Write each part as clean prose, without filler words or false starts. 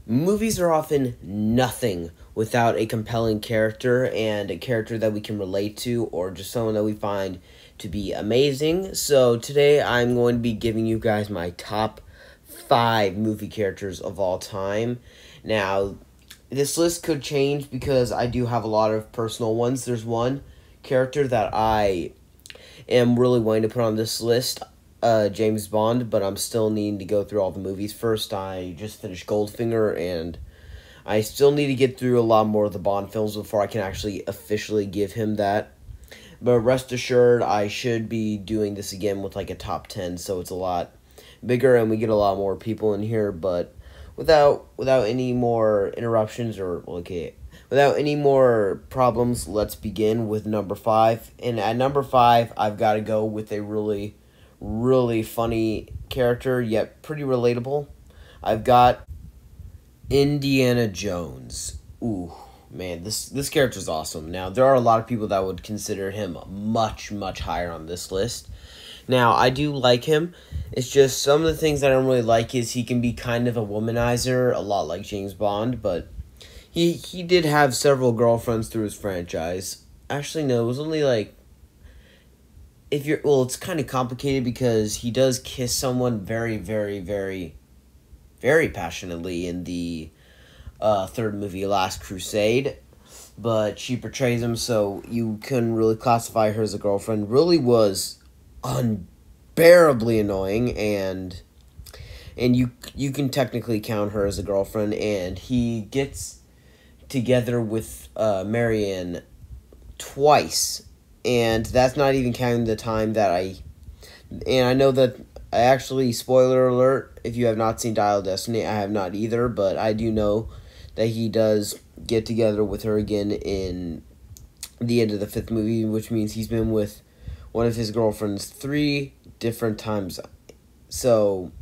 Movies are often nothing without a compelling character and a character that we can relate to or just someone that we find to be amazing. So today I'm going to be giving you guys my top 5 movie characters of all time. Now, this list could change because I do have a lot of personal ones. There's one character that I am really wanting to put on this list, James Bond, but I'm still needing to go through all the movies first. I just finished Goldfinger, and I still need to get through a lot more of the Bond films before I can actually officially give him that. But rest assured, I should be doing this again with like a top 10, so it's a lot bigger and we get a lot more people in here. But without any more interruptions without any more problems, let's begin with number 5. And at number 5, I've got to go with a really, really funny character, yet pretty relatable. I've got Indiana Jones. Ooh, man, this character's awesome. Now, there are a lot of people that would consider him much, much higher on this list. Now, I do like him. It's just some of the things that I don't really like is he can be kind of a womanizer, a lot like James Bond, but he did have several girlfriends through his franchise. Actually, no, it was only like, it's kind of complicated because he does kiss someone very, very, very, very passionately in the third movie, Last Crusade, but she betrays him, so you couldn't really classify her as a girlfriend. Really was unbearably annoying, and you can technically count her as a girlfriend, and he gets together with Marianne twice, and that's not even counting the time that I know that I actually, spoiler alert, if you have not seen Dial of Destiny, I have not either, but I do know that he does get together with her again in the end of the 5th movie, which means he's been with one of his girlfriends 3 different times. So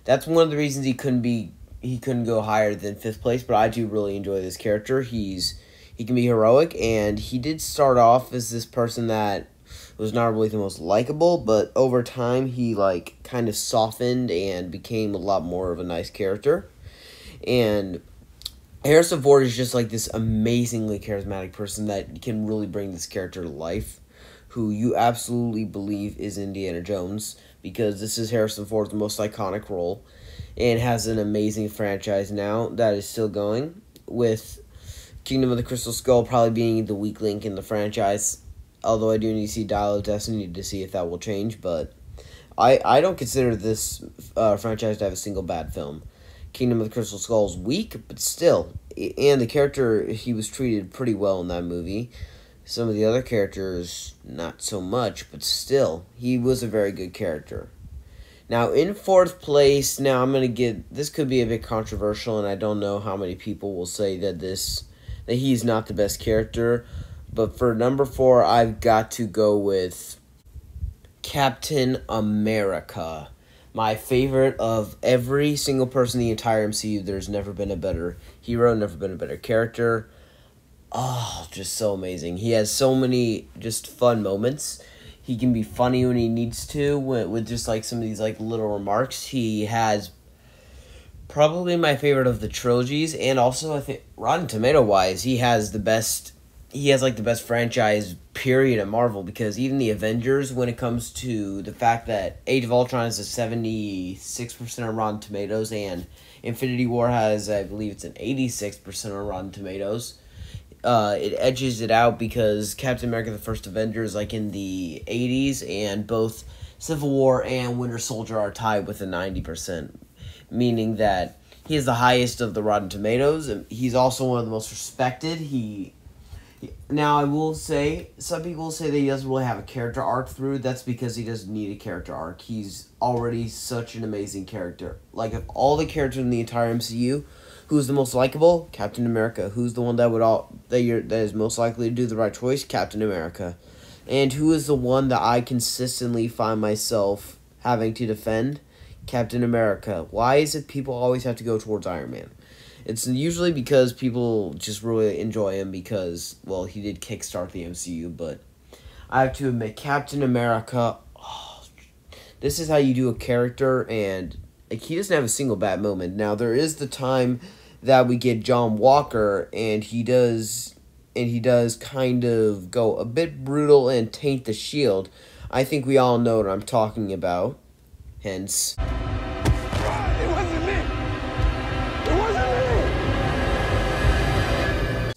that's one of the reasons he couldn't go higher than 5th place, but I do really enjoy this character. He can be heroic, and he did start off as this person that was not really the most likable, but over time he kind of softened and became a lot more of a nice character. And Harrison Ford is just like this amazingly charismatic person that can really bring this character to life, who you absolutely believe is Indiana Jones, because this is Harrison Ford's most iconic role and has an amazing franchise now that is still going, with Kingdom of the Crystal Skull probably being the weak link in the franchise. Although I do need to see Dial of Destiny to see if that will change, but I don't consider this franchise to have a single bad film. Kingdom of the Crystal Skull is weak, but still, and the character, he was treated pretty well in that movie. Some of the other characters, not so much, but still, he was a very good character. Now, in 4th place, this could be a bit controversial, and I don't know how many people will say that he's not the best character. But for number 4, I've got to go with Captain America. My favorite of every single person in the entire MCU. There's never been a better hero, never been a better character. Oh, just so amazing. He has so many just fun moments. He can be funny when he needs to, with just some of these little remarks. He has probably my favorite of the trilogies, and also I think Rotten Tomato wise, he has the best franchise period at Marvel, because even the Avengers, when it comes to the fact that Age of Ultron is a 76% on Rotten Tomatoes and Infinity War has, I believe it's an 86% on Rotten Tomatoes, it edges it out because Captain America the First Avenger is in the 80s, and both Civil War and Winter Soldier are tied with a 90%, meaning that he is the highest of the Rotten Tomatoes. He's also one of the most respected. Now, I will say, some people will say that he doesn't really have a character arc through. That's because he doesn't need a character arc. He's already such an amazing character. Of all the characters in the entire MCU, who's the most likable? Captain America. Who's the one that is most likely to do the right choice? Captain America. And who is the one that I consistently find myself having to defend? Captain America. Why is it people always have to go towards Iron Man? It's usually because people just really enjoy him because, well, he did kickstart the MCU, but I have to admit, Captain America, this is how you do a character, and he doesn't have a single bad moment. Now, there is the time that we get John Walker, and he does kind of go a bit brutal and taint the shield. I think we all know what I'm talking about. Hence, It wasn't me. It wasn't me.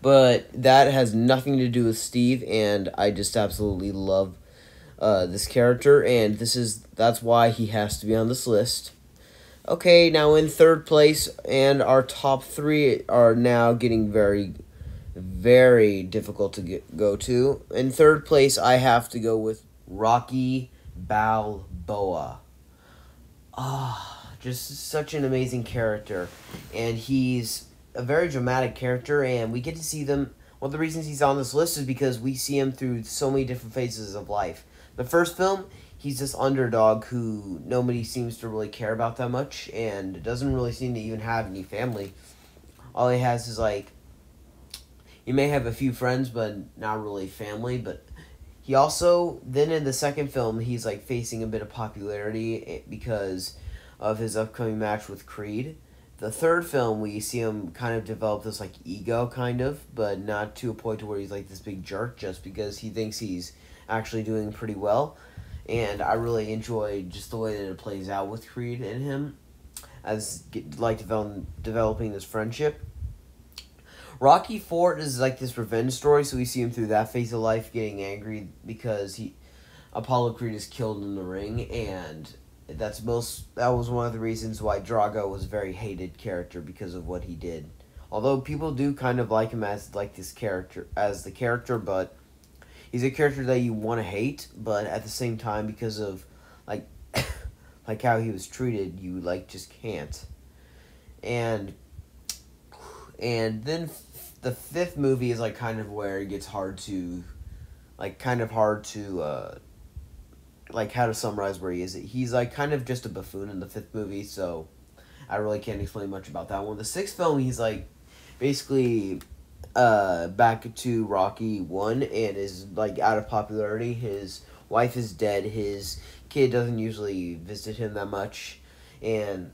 but that has nothing to do with Steve, and I just absolutely love this character, and that's why he has to be on this list. Okay, now in third place, and our top three are now getting very, very difficult to go to. In third place, I have to go with Rocky Balboa. Just such an amazing character, and he's a very dramatic character, and we get to see them. One of the reasons he's on this list is because we see him through so many different phases of life. The first film, he's this underdog who nobody seems to really care about that much, and doesn't really seem to even have any family. All he has is he may have a few friends, but not really family. But he also, then in the second film, he's facing a bit of popularity because of his upcoming match with Creed. The third film, we see him kind of develop this ego, kind of, but not to a point to where he's this big jerk just because he thinks he's actually doing pretty well. And I really enjoy just the way that it plays out with Creed and him as developing this friendship. Rocky Fort is this revenge story, so we see him through that phase of life, getting angry because Apollo Creed is killed in the ring, and that was one of the reasons why Drago was a very hated character because of what he did. Although people do kind of like him as the character, but he's a character that you want to hate, but at the same time, because of how he was treated, you just can't. And then the fifth movie is kind of where it gets hard to how to summarize where he is. He's kind of just a buffoon in the fifth movie, so I really can't explain much about that one. The sixth film, he's basically back to Rocky 1 and is out of popularity. His wife is dead. His kid doesn't usually visit him that much, and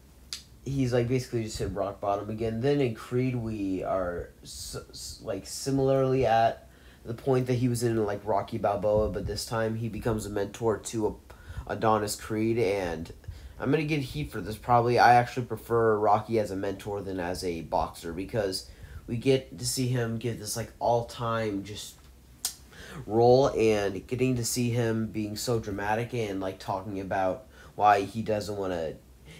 he's basically just hit rock bottom again. Then in Creed, we are similarly at the point that he was in Rocky Balboa, but this time he becomes a mentor to Adonis Creed, and I'm gonna get heat for this. Probably I actually prefer Rocky as a mentor than as a boxer, because we get to see him give this all-time just role, and getting to see him being so dramatic and talking about why he doesn't want to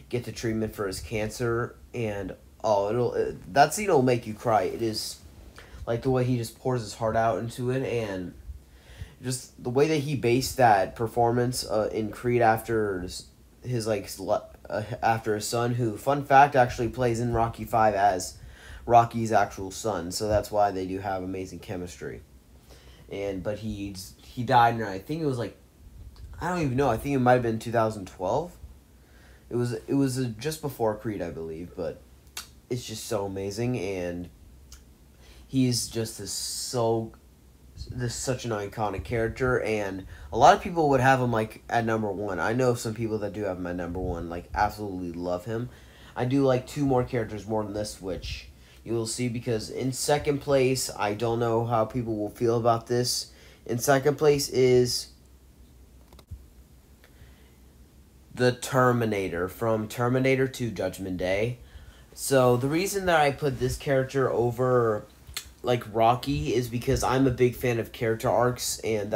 get the treatment for his cancer, and that scene will make you cry. It is the way he just pours his heart out into it, and just the way that he based that performance in Creed after his after his son, who, fun fact, actually plays in Rocky 5 as Rocky's actual son, so that's why they do have amazing chemistry. But he died, and I think it was I don't even know. I think it might have been 2012. It was just before Creed, I believe, but it's just so amazing, and he's just such an iconic character, and a lot of people would have him at number one. I know some people that do have him at number one, absolutely love him. I do two more characters more than this, which you will see, because in second place, I don't know how people will feel about this. In second place is the Terminator, from Terminator to Judgment Day. So the reason that I put this character over Rocky is because I'm a big fan of character arcs, and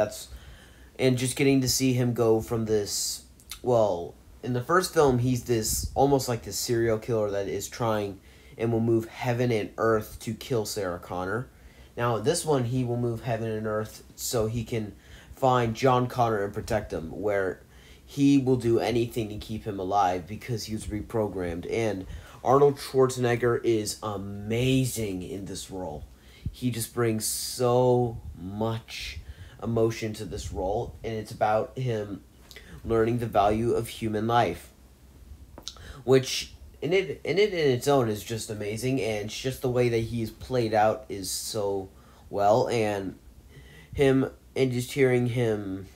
just getting to see him go from this, in the first film, he's almost this serial killer that is trying and will move heaven and earth to kill Sarah Connor. Now this one, he will move heaven and earth so he can find John Connor and protect him, where he will do anything to keep him alive because he was reprogrammed. And Arnold Schwarzenegger is amazing in this role. He just brings so much emotion to this role, and it's about him learning the value of human life, which in its own is just amazing, and it's just the way that he's played out is so well, and just hearing him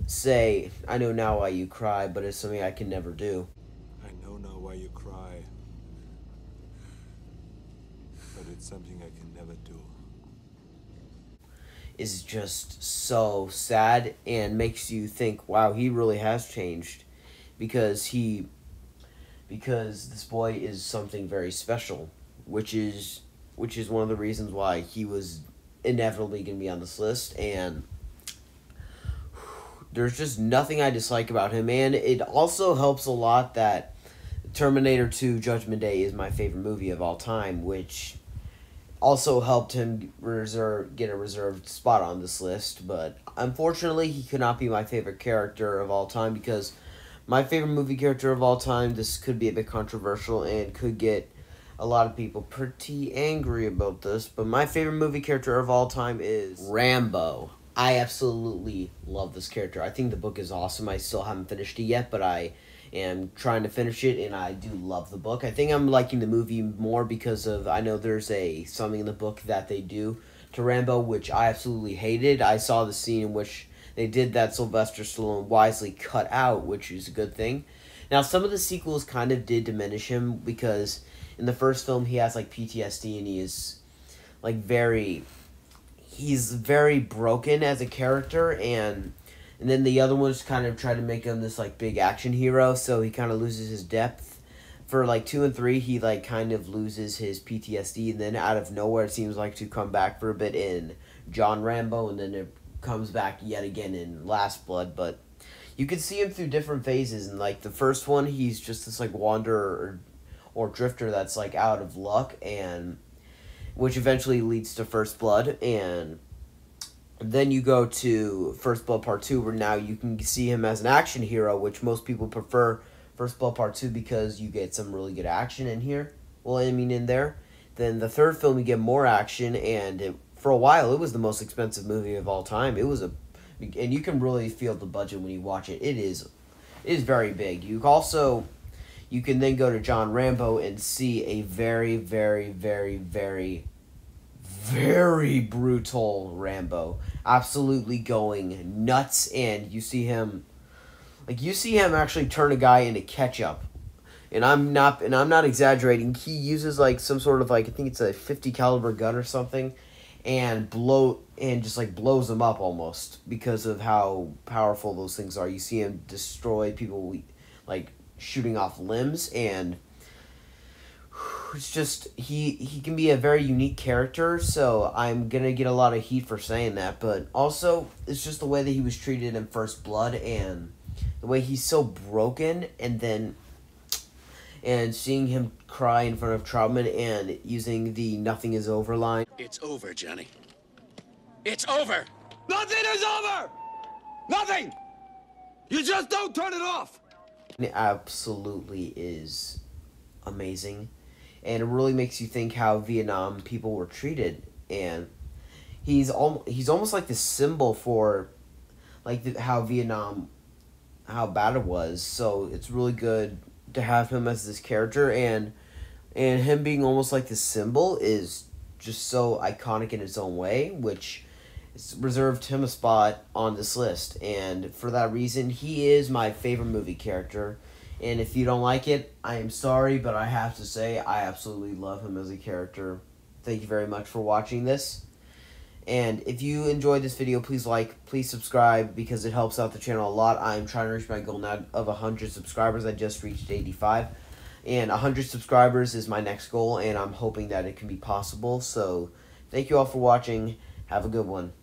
say, "I know now why you cry, but it's something I can never do." I know now why you cry, but it's something I can never do. Is just so sad and makes you think, wow, he really has changed, because this boy is something very special, which is one of the reasons why he was inevitably going to be on this list. And there's just nothing I dislike about him, and it also helps a lot that Terminator 2 Judgment Day is my favorite movie of all time, which also helped him get a reserved spot on this list. But unfortunately, he could not be my favorite character of all time, because my favorite movie character of all time, this could be a bit controversial and could get a lot of people pretty angry about this, but my favorite movie character of all time is Rambo. I absolutely love this character. I think the book is awesome. I still haven't finished it yet, but I am trying to finish it, and I do love the book. I think I'm liking the movie more because of, I know there's something in the book that they do to Rambo, which I absolutely hated. I saw the scene in which they did that Sylvester Stallone wisely cut out, which is a good thing. Now, some of the sequels kind of did diminish him, because in the first film he has like PTSD, and he is like he's very broken as a character, and then the other ones kind of try to make him this like big action hero, so he kind of loses his depth. For like 2 and 3, he like kind of loses his PTSD, and then out of nowhere it seems like to come back for a bit in John Rambo, and then it comes back yet again in Last Blood. But you can see him through different phases. And like the first one, he's just this like wanderer or drifter that's like out of luck, and which eventually leads to First Blood. And then you go to First Blood Part 2, where now you can see him as an action hero, which most people prefer First Blood Part 2 because you get some really good action in here. Well, I mean, in there. Then the third film, you get more action, and for a while, it was the most expensive movie of all time. It was and you can really feel the budget when you watch it. It is very big. You can then go to John Rambo and see a very, very, very, very, very brutal Rambo, absolutely going nuts, and you see him actually turn a guy into ketchup. And I'm not exaggerating. He uses like some sort of like, I think it's a .50 caliber gun or something, and just like blows them up almost because of how powerful those things are. You see him destroy people like shooting off limbs, and it's just he can be a very unique character. So I'm gonna get a lot of heat for saying that, but also it's just the way that he was treated in First Blood, and the way he's so broken, and seeing him cry in front of Troutman and using the "nothing is over" line. It's over, Johnny. It's over! Nothing is over! Nothing! You just don't turn it off! It absolutely is amazing, and it really makes you think how Vietnam people were treated. And he's almost like the symbol for like how bad it was. So it's really good to have him as this character, and him being almost like the symbol is just so iconic in its own way, which reserved him a spot on this list. And for that reason, he is my favorite movie character. And if you don't like it, I am sorry, but I have to say I absolutely love him as a character. Thank you very much for watching this. And if you enjoyed this video, please subscribe, because it helps out the channel a lot. I'm trying to reach my goal now of 100 subscribers. I just reached 85. And 100 subscribers is my next goal, and I'm hoping that it can be possible. So thank you all for watching. Have a good one.